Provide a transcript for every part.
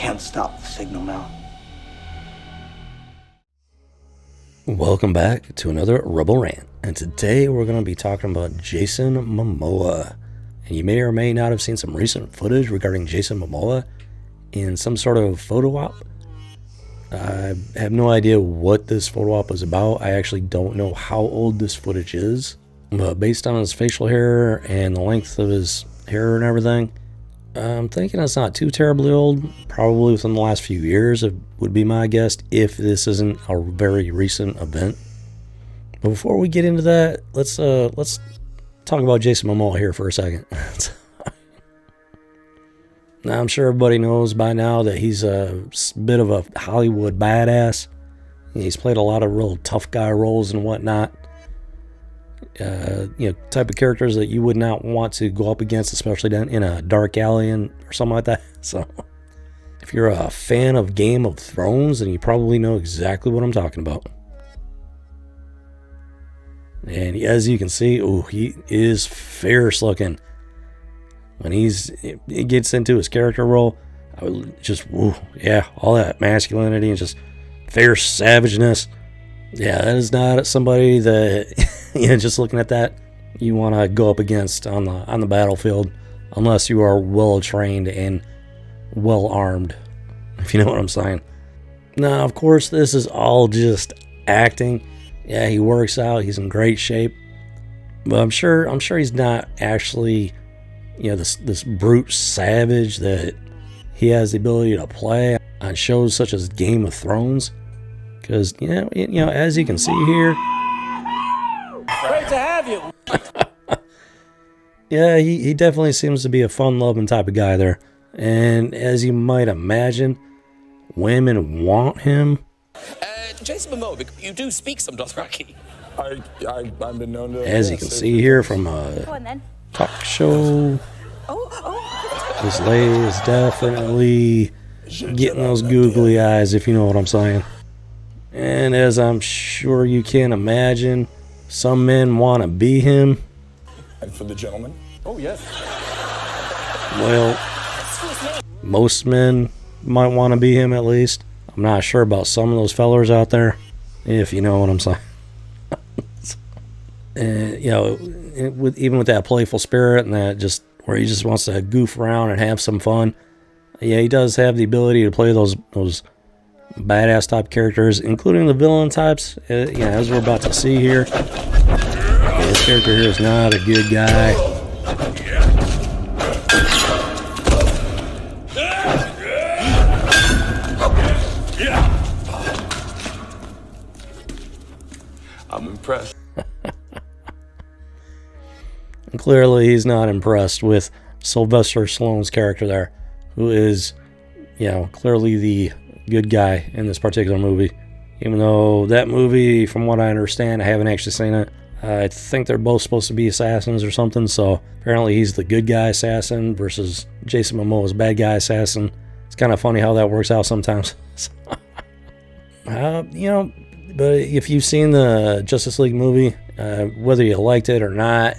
can't stop the signal now. Welcome back to another Rebel Rant, and today we're going to be talking about Jason Momoa. And you may or may not have seen some recent footage regarding Jason Momoa in some sort of photo op. I have no idea what this photo op was about. I actually don't know how old this footage is, but based on his facial hair and the length of his hair and everything, I'm thinking it's not too terribly old. Probably within the last few years, it would be my guess, if this isn't a very recent event. But before we get into that, let's talk about Jason Momoa here for a second. Now, I'm sure everybody knows by now that he's a bit of a Hollywood badass. He's played a lot of real tough guy roles and whatnot. Type of characters that you would not want to go up against, especially in a dark alley or something like that. So, if you're a fan of Game of Thrones, then you probably know exactly what I'm talking about. And as you can see, he is fierce looking. When he gets into his character role, I would just, all that masculinity and just fierce savageness. Yeah, that is not somebody that, just looking at that, you want to go up against on the battlefield, unless you are well trained and well armed, if you know what I'm saying. Now, of course, this is all just acting. Yeah, he works out. He's in great shape, but I'm sure he's not actually, this brute savage that he has the ability to play on shows such as Game of Thrones. Because, as you can see here, great to have you. Yeah, he definitely seems to be a fun-loving type of guy there. And as you might imagine, women want him. Jason Momoa, you do speak some Dothraki. I've been known to. As you can see here from a talk show, this lady is definitely getting those googly eyes, if you know what I'm saying. And as I'm sure you can imagine, some men want to be him. And for the gentleman? Oh, yes. Well, most men might want to be him at least. I'm not sure about some of those fellers out there, if you know what I'm saying. And, even with that playful spirit and that just where he just wants to goof around and have some fun. Yeah, he does have the ability to play those badass type characters, including the villain types. As we're about to see here. This character here is not a good guy. I'm impressed. And clearly he's not impressed with Sylvester Stallone's character there, who is, clearly the good guy in this particular movie. Even though that movie, from what I understand, I haven't actually seen it. I think they're both supposed to be assassins or something, so apparently he's the good guy assassin versus Jason Momoa's bad guy assassin. It's kind of funny how that works out sometimes. But if you've seen the Justice League movie, whether you liked it or not,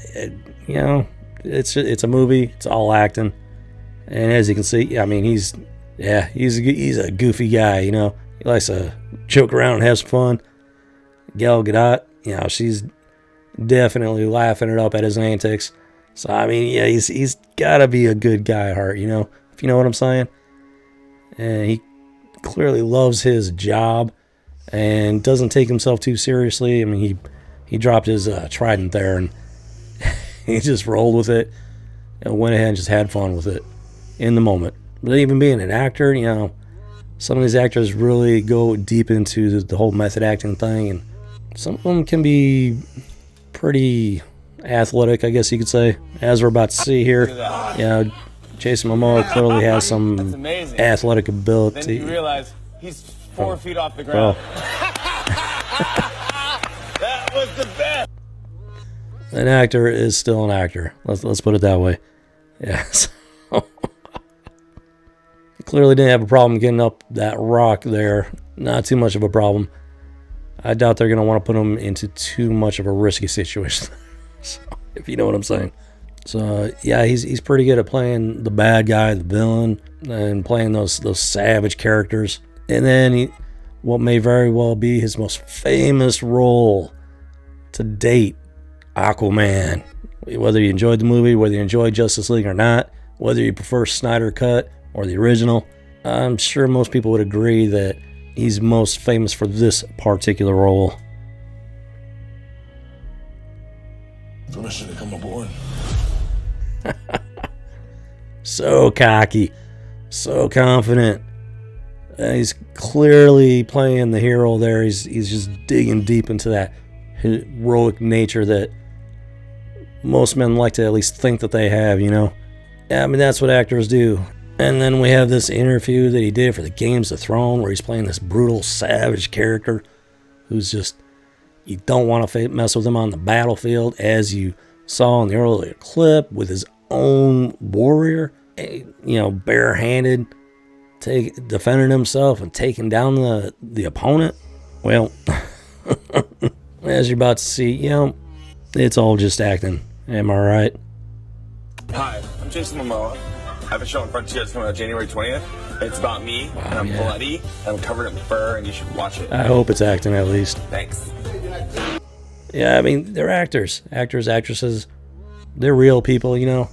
it's a movie. It's all acting, and as you can see, he's a goofy guy. He likes to joke around and have some fun. Gal Gadot, she's definitely laughing it up at his antics. So he's got to be a good guy at heart. If you know what I'm saying. And he clearly loves his job and doesn't take himself too seriously. He dropped his trident there and he just rolled with it and went ahead and just had fun with it in the moment. But even being an actor, some of these actors really go deep into the whole method acting thing, and some of them can be pretty athletic, I guess you could say, as we're about to see here. Jason Momoa clearly has some athletic ability. Then you realize he's 4 feet off the ground. That was the best. An actor is still an actor. Let's put it that way. Yes. Clearly didn't have a problem getting up that rock there. Not too much of a problem. I doubt they're going to want to put him into too much of a risky situation. So, if you know what I'm saying. So yeah, he's pretty good at playing the bad guy, the villain, and playing those savage characters. And then what may very well be his most famous role to date, Aquaman. Whether you enjoyed the movie, whether you enjoyed Justice League or not, whether you prefer Snyder Cut or the original, I'm sure most people would agree that he's most famous for this particular role. Permission to come aboard. So cocky, so confident. He's clearly playing the hero there. He's just digging deep into that heroic nature that most men like to at least think that they have, you know. Yeah, I mean, that's what actors do. And then we have this interview that he did for the Games of Thrones where he's playing this brutal, savage character who's just, you don't want to mess with him on the battlefield, as you saw in the earlier clip with his own warrior, you know, barehanded, defending himself and taking down the opponent. Well, as you're about to see, you know, it's all just acting. Am I right? Hi, I'm Jason Momoa. I have a show in front of you that's coming out January 20th. It's about me, and I'm bloody, and I'm covered in fur, and you should watch it. I hope it's acting at least. Thanks. Yeah, I mean, they're actors. Actors, actresses. They're real people, you know.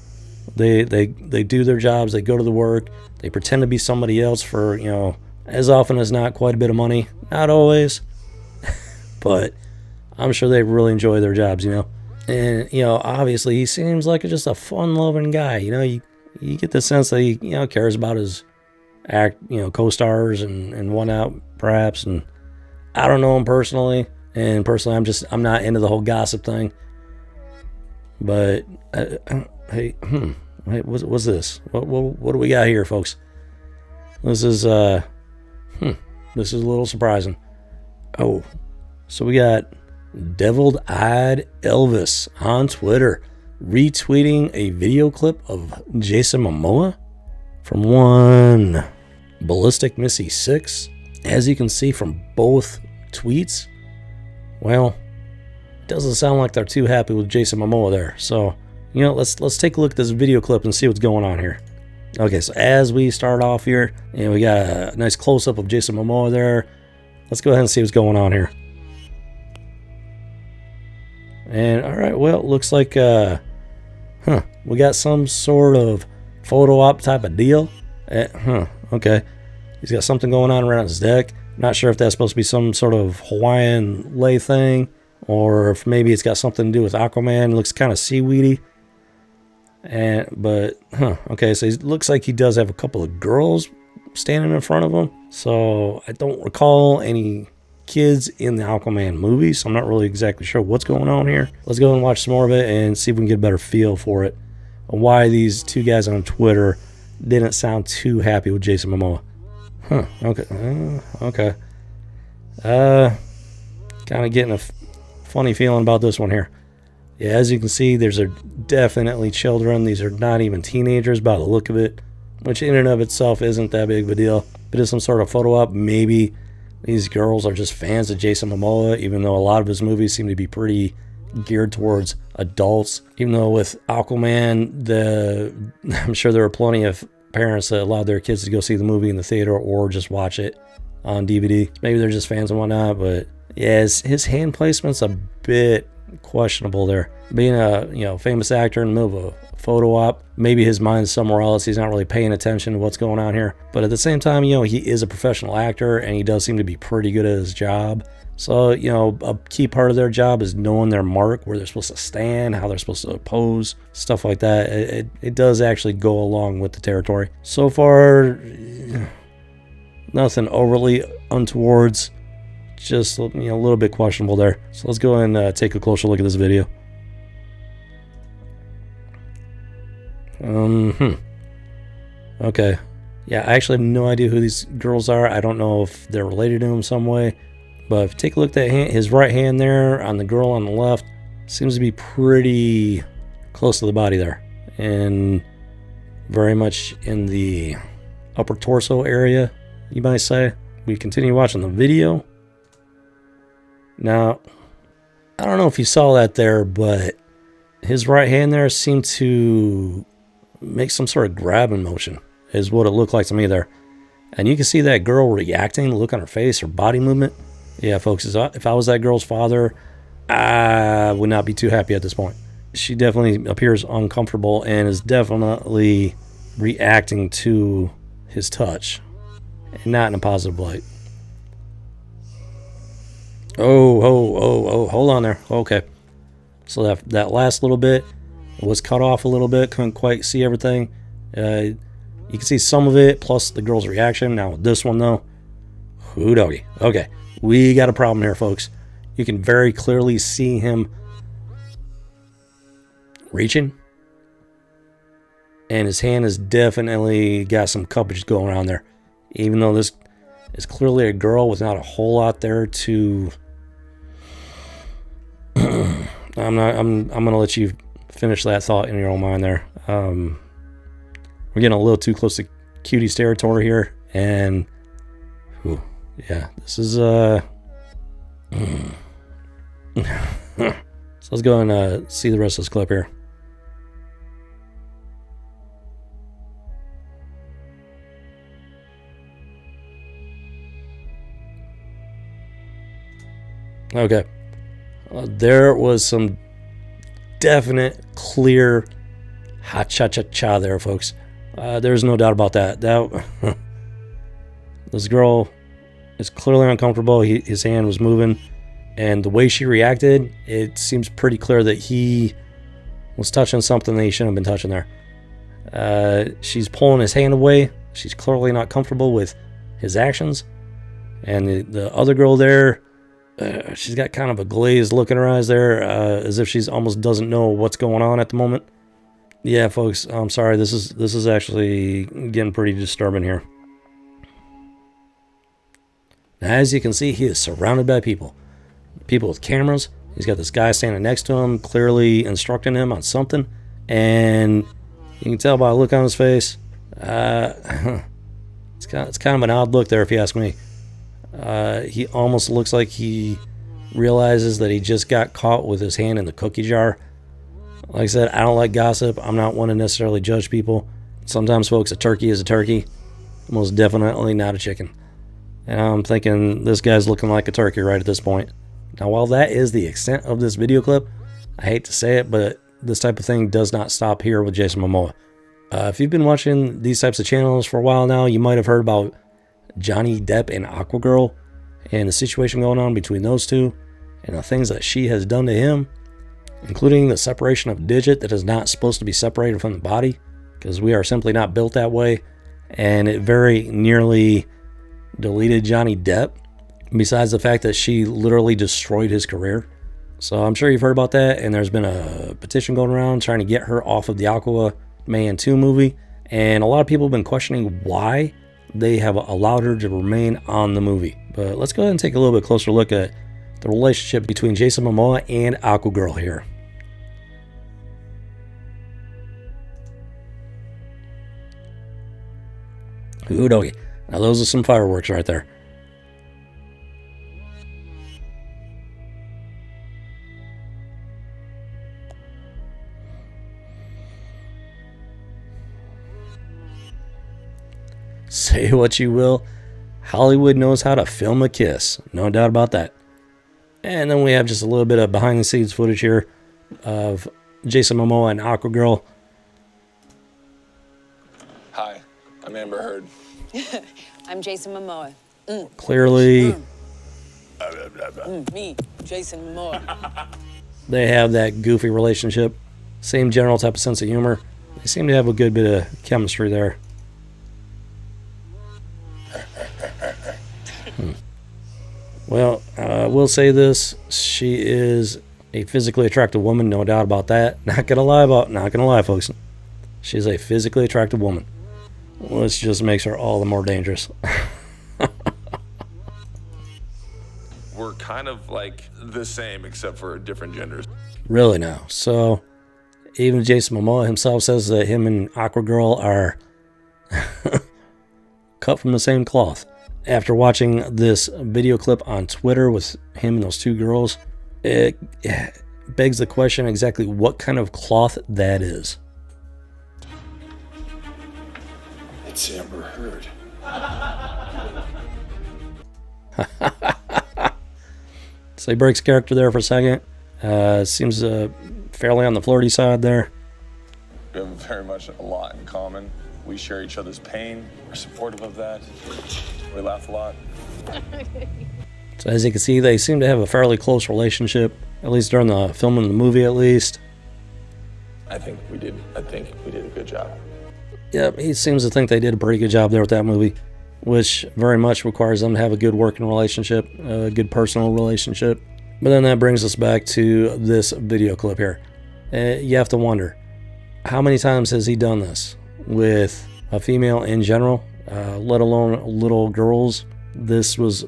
They do their jobs. They go to the work. They pretend to be somebody else for, you know, as often as not, quite a bit of money. Not always. But I'm sure they really enjoy their jobs, you know. And, you know, obviously he seems like just a fun-loving guy. You know, you get the sense that he, you know, cares about his co-stars and whatnot, perhaps. And I don't know him personally. And personally, I'm not into the whole gossip thing. But, hey, what's this? What do we got here, folks? This is a little surprising. Oh, so we got Deviled-Eyed Elvis on Twitter retweeting a video clip of Jason Momoa from one Ballistic Missy 6. As you can see from both tweets, well, it doesn't sound like they're too happy with Jason Momoa there. So, you know, let's take a look at this video clip and see what's going on here. Okay, so as we start off here, and we got a nice close-up of Jason Momoa there. Let's go ahead and see what's going on here. And, all right, well, it looks like, we got some sort of photo op type of deal. Okay. He's got something going on around his neck. Not sure if that's supposed to be some sort of Hawaiian lei thing, or if maybe it's got something to do with Aquaman. It looks kind of seaweedy. Okay, so it looks like he does have a couple of girls standing in front of him. So I don't recall any kids in the Aquaman movie, so I'm not really exactly sure what's going on here. Let's go and watch some more of it and see if we can get a better feel for it, and why these two guys on Twitter didn't sound too happy with Jason Momoa. Okay. Kind of getting a funny feeling about this one here. Yeah, as you can see, there's definitely children. These are not even teenagers by the look of it, which in and of itself isn't that big of a deal. But it's some sort of photo op. Maybe these girls are just fans of Jason Momoa, even though a lot of his movies seem to be pretty geared towards adults. Even though with Aquaman, I'm sure there were plenty of parents that allowed their kids to go see the movie in the theater or just watch it on DVD. Maybe they're just fans and whatnot, but yeah, his hand placement's a bit questionable there. Being a famous actor in the middle of a photo op, maybe his mind's somewhere else. He's not really paying attention to what's going on here. But at the same time, you know, he is a professional actor and he does seem to be pretty good at his job. So, you know, a key part of their job is knowing their mark, where they're supposed to stand, how they're supposed to pose, stuff like that. It does actually go along with the territory. So far, nothing overly untowards, just, you know, a little bit questionable there. So let's go and take a closer look at this video. Okay. Yeah, I actually have no idea who these girls are. I don't know if they're related to him some way. But if you take a look at that hand, his right hand there on the girl on the left seems to be pretty close to the body there. And very much in the upper torso area, you might say. We continue watching the video. Now, I don't know if you saw that there, but His right hand there seemed to make some sort of grabbing motion, is what it looked like to me there. And you can see that girl reacting, the look on her face, her body movement. Yeah, folks, if I was that girl's father, I would not be too happy at this point. She definitely appears uncomfortable and is definitely reacting to his touch, and not in a positive light. Oh, hold on there. Okay. So that last little bit was cut off a little bit. Couldn't quite see everything. You can see some of it, plus the girl's reaction. Now with this one, though, hoo doggy. Okay, we got a problem here, folks. You can very clearly see him reaching. And his hand has definitely got some cuppage going around there. Even though this is clearly a girl with not a whole lot there to... I'm gonna let you finish that thought in your own mind there. We're getting a little too close to cuties territory here, and whew, yeah, this is so let's go and see the rest of this clip here. Okay. There was some definite, clear ha-cha-cha-cha there, folks. There's no doubt about that. This girl is clearly uncomfortable. His hand was moving, and the way she reacted, it seems pretty clear that he was touching something that he shouldn't have been touching there. She's pulling his hand away. She's clearly not comfortable with his actions. And the other girl there, she's got kind of a glazed look in her eyes there, as if she's almost doesn't know what's going on at the moment. Yeah, folks, I'm sorry. This is actually getting pretty disturbing here. Now, as you can see, he is surrounded by people with cameras. He's got this guy standing next to him, clearly instructing him on something, and you can tell by the look on his face. It's kind of an odd look there, if you ask me. He almost looks like he realizes that he just got caught with his hand in the cookie jar. Like I said, I don't like gossip. I'm not one to necessarily judge people. Sometimes, folks, a turkey is a turkey. Most definitely not a chicken. And I'm thinking this guy's looking like a turkey right at this point. Now, while that is the extent of this video clip, I hate to say it, but this type of thing does not stop here with Jason Momoa. If you've been watching these types of channels for a while now, you might have heard about Johnny Depp and Aquagirl and the situation going on between those two and the things that she has done to him, including the separation of a digit that is not supposed to be separated from the body because we are simply not built that way, and it very nearly deleted Johnny Depp, besides the fact that she literally destroyed his career. So I'm sure you've heard about that, and there's been a petition going around trying to get her off of the Aquaman 2 movie, and a lot of people have been questioning why they have allowed her to remain on the movie. But let's go ahead and take a little bit closer look at the relationship between Jason Momoa and Aquagirl here. Ooh, doggy. Now those are some fireworks right there. Say what you will, Hollywood knows how to film a kiss. No doubt about that. And then we have just a little bit of behind the scenes footage here of Jason Momoa and Aquagirl. Hi, I'm Amber Heard. I'm Jason Momoa. Clearly, Me, Jason Momoa. they have that goofy relationship. Same general type of sense of humor. They seem to have a good bit of chemistry there. Well, we'll say this. She is a physically attractive woman, no doubt about that. Not gonna lie, folks. She's a physically attractive woman, which just makes her all the more dangerous. We're kind of like the same, except for different genders. Really now. So, even Jason Momoa himself says that him and Aquagirl are cut from the same cloth. After watching this video clip on Twitter with him and those two girls, it begs the question exactly what kind of cloth that is. It's Amber Heard. So he breaks character there for a second. Seems fairly on the flirty side there. We have very much a lot in common. We share each other's pain. We're supportive of that. We laugh a lot. So as you can see, they seem to have a fairly close relationship, at least during the filming of the movie, at least. I think we did a good job. Yep, he seems to think they did a pretty good job there with that movie, which very much requires them to have a good working relationship, a good personal relationship. But then that brings us back to this video clip here. You have to wonder, how many times has he done this with a female in general, let alone little girls? This was...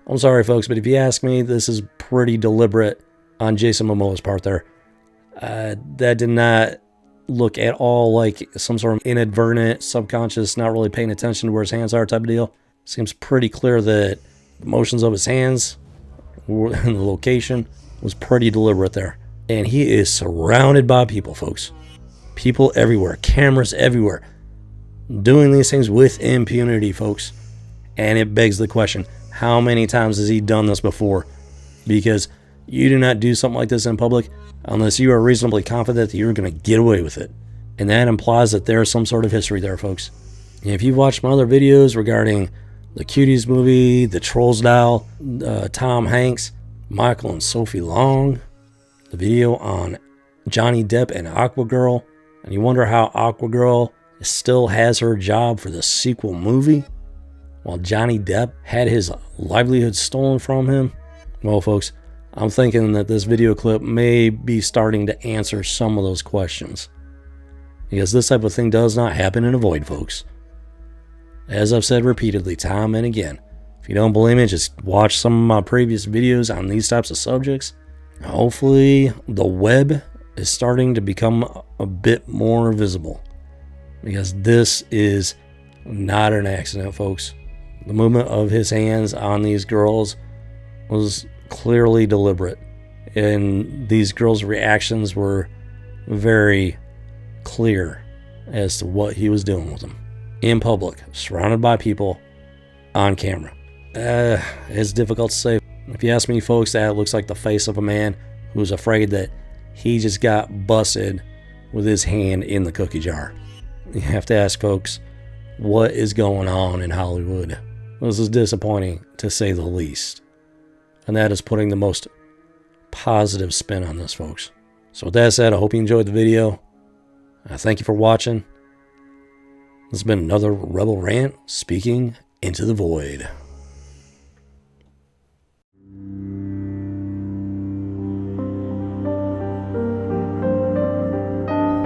I'm sorry, folks, but if you ask me, this is pretty deliberate on Jason Momoa's part there. That did not look at all like some sort of inadvertent, subconscious, not really paying attention to where his hands are type of deal. Seems pretty clear that the motions of his hands and the location was pretty deliberate there. And he is surrounded by people, folks. People everywhere, cameras everywhere, doing these things with impunity, folks. And it begs the question, how many times has he done this before? Because you do not do something like this in public unless you are reasonably confident that you're going to get away with it. And that implies that there's some sort of history there, folks. And if you've watched my other videos regarding the Cuties movie, the Trolls doll, Tom Hanks, Michael and Sophie Long, the video on Johnny Depp and Aquagirl, and you wonder how Aquagirl still has her job for the sequel movie, while Johnny Depp had his livelihood stolen from him? Well, folks, I'm thinking that this video clip may be starting to answer some of those questions. Because this type of thing does not happen in a void, folks. As I've said repeatedly, time and again, if you don't believe me, just watch some of my previous videos on these types of subjects. Hopefully, the web is starting to become a bit more visible. Because this is not an accident, folks. The movement of his hands on these girls was clearly deliberate. And these girls' reactions were very clear as to what he was doing with them. In public, surrounded by people, on camera. It's difficult to say. If you ask me, folks, that looks like the face of a man who's afraid that he just got busted with his hand in the cookie jar. You have to ask, folks, what is going on in Hollywood? This is disappointing, to say the least. And that is putting the most positive spin on this, folks. So with that said, I hope you enjoyed the video. Thank you for watching. This has been another Rebel Rant speaking into the void.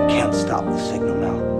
Can't stop the signal now.